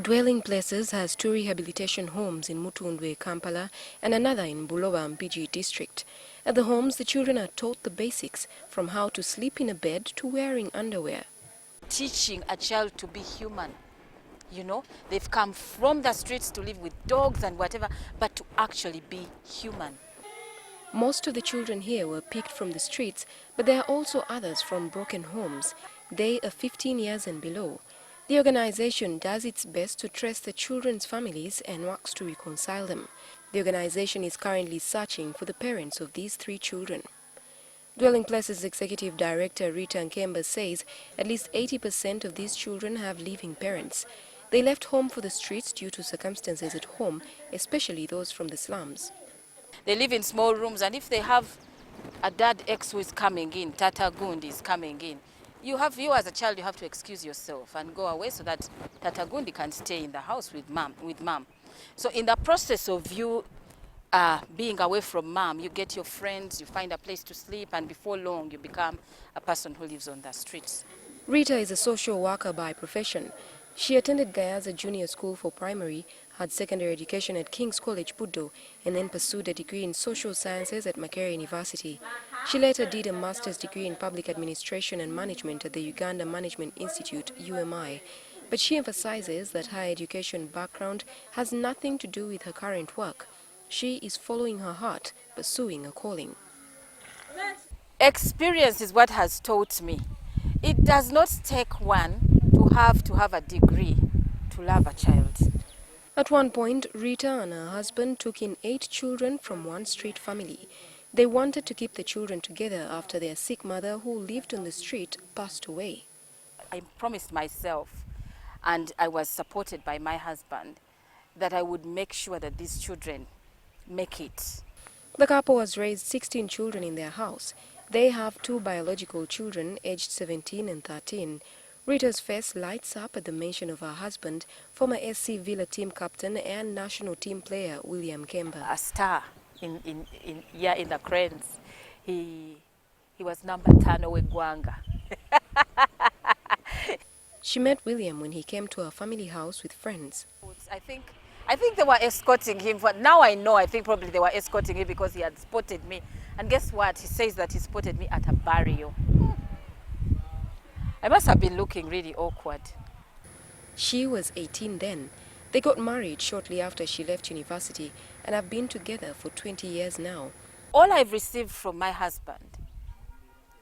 Dwelling Places has 2 rehabilitation homes in Mutundwe, Kampala, and another in Buloba, Mpigi district. At the homes, the children are taught the basics, from how to sleep in a bed to wearing underwear. Teaching a child to be human. You know, they've come from the streets to live with dogs and whatever, but to actually be human. Most of the children here were picked from the streets, but there are also others from broken homes. They are 15 years and below. The organization does its best to trace the children's families and works to reconcile them. The organization is currently searching for the parents of these 3 children. Dwelling Places Executive Director Rita Nkemba says at least 80% of these children have living parents. They left home for the streets due to circumstances at home, especially those from the slums. They live in small rooms, and if they have a dad ex who is coming in, Tata Gundi is coming in, you as a child, you have to excuse yourself and go away so that Tata Gundi can stay in the house with mom. So in the process of you being away from mom, you get your friends, you find a place to sleep, and before long you become a person who lives on the streets. Rita is a social worker by profession. She attended Gayaza Junior School for Primary, had secondary education at King's College, Buddo, and then pursued a degree in social sciences at Makerere University. She later did a master's degree in public administration and management at the Uganda Management Institute, UMI. But she emphasizes that her education background has nothing to do with her current work. She is following her heart, pursuing a calling. Experience is what has taught me. It does not take one to have a degree to love a child. At one point, Rita and her husband took in 8 children from one street family. They wanted to keep the children together after their sick mother, who lived on the street, passed away. I promised myself, and I was supported by my husband, that I would make sure that these children make it. The couple has raised 16 children in their house. They have 2 biological children, aged 17 and 13. Rita's face lights up at the mention of her husband, former SC Villa team captain and national team player William Nkemba. A star in the cranes. He was number 10 Gwanga. She met William when he came to her family house with friends. I think they were escorting him. Now I know, I think probably they were escorting him because he had spotted me. And guess what? He says that he spotted me at a barrio. I must have been looking really awkward. She was 18 then. They got married shortly after she left university and have been together for 20 years now. All I've received from my husband,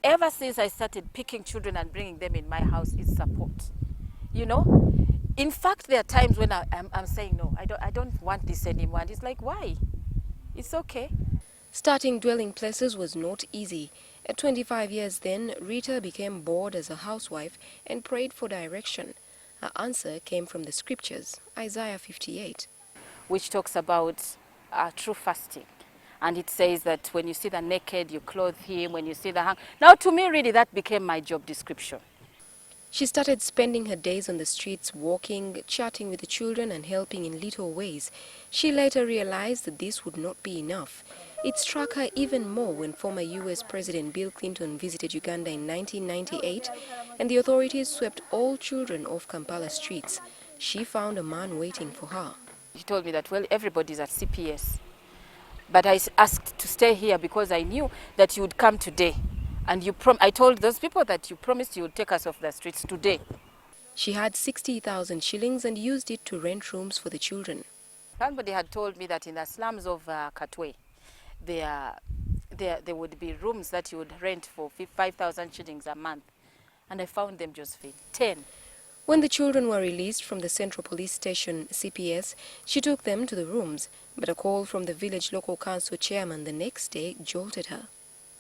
ever since I started picking children and bringing them in my house, is support. You know? In fact, there are times when I'm saying, no, I don't want this anymore. And it's like, why? It's okay. Starting Dwelling Places was not easy. At 25 years then, Rita became bored as a housewife and prayed for direction. Her answer came from the scriptures, Isaiah 58, which talks about true fasting. And it says that when you see the naked, you clothe him. When you see the hungry. Now, to me, really, that became my job description. She started spending her days on the streets, walking, chatting with the children and helping in little ways. She later realized that this would not be enough. It struck her even more when former US President Bill Clinton visited Uganda in 1998 and the authorities swept all children off Kampala streets. She found a man waiting for her. He told me that, well, everybody's at CPS. But I asked to stay here because I knew that you would come today. And I told those people that you promised you would take us off the streets today. She had 60,000 shillings and used it to rent rooms for the children. Somebody had told me that in the slums of Katwe, there would be rooms that you would rent for 5,000 shillings a month. And I found them, Josephine, 10. When the children were released from the Central Police Station, CPS, she took them to the rooms. But a call from the village local council chairman the next day jolted her.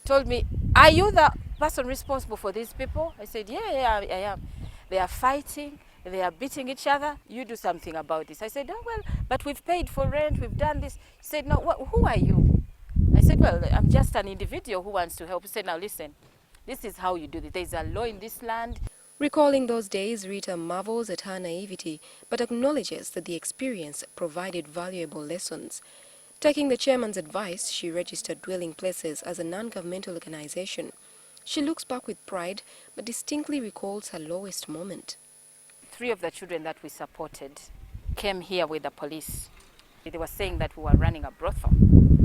Told me, are you the person responsible for these people? I said, yeah, I am. They are fighting, they are beating each other. You do something about this. I said, oh, well, but we've paid for rent, we've done this. He said, no, who are you? I said, well, I'm just an individual who wants to help. He said, now listen, this is how you do it. There's a law in this land. Recalling those days, Rita marvels at her naivety, but acknowledges that the experience provided valuable lessons. Taking the chairman's advice, she registered Dwelling Places as a non-governmental organization. She looks back with pride, but distinctly recalls her lowest moment. 3 of the children that we supported came here with the police. They were saying that we were running a brothel.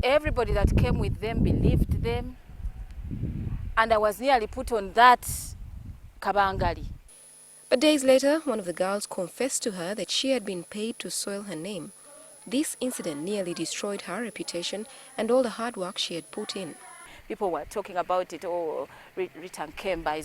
Everybody that came with them believed them, and I was nearly put on that kabangali. But days later, one of the girls confessed to her that she had been paid to soil her name. This incident nearly destroyed her reputation and all the hard work she had put in. People were talking about it. Oh, Rita Nkemba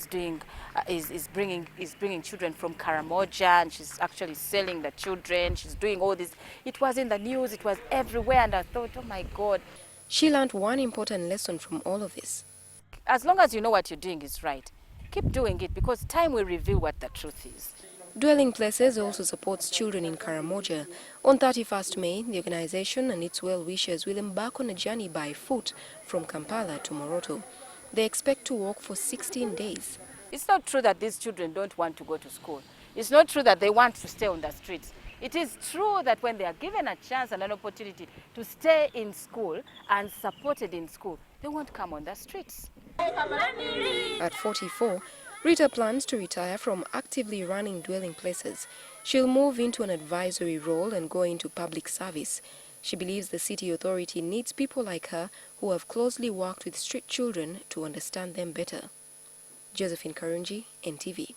is bringing children from Karamoja, and she's actually selling the children. She's doing all this. It was in the news. It was everywhere, and I thought, oh my God. She learned one important lesson from all of this. As long as you know what you're doing is right, keep doing it, because time will reveal what the truth is. Dwelling Places also supports children in Karamoja. On 31st May, the organization and its well-wishers will embark on a journey by foot from Kampala to Moroto. They expect to walk for 16 days. It's not true that these children don't want to go to school. It's not true that they want to stay on the streets. It is true that when they are given a chance and an opportunity to stay in school and supported in school, they won't come on the streets. At 44, Rita plans to retire from actively running Dwelling Places. She'll move into an advisory role and go into public service. She believes the city authority needs people like her who have closely worked with street children to understand them better. Josephine Karunji, NTV.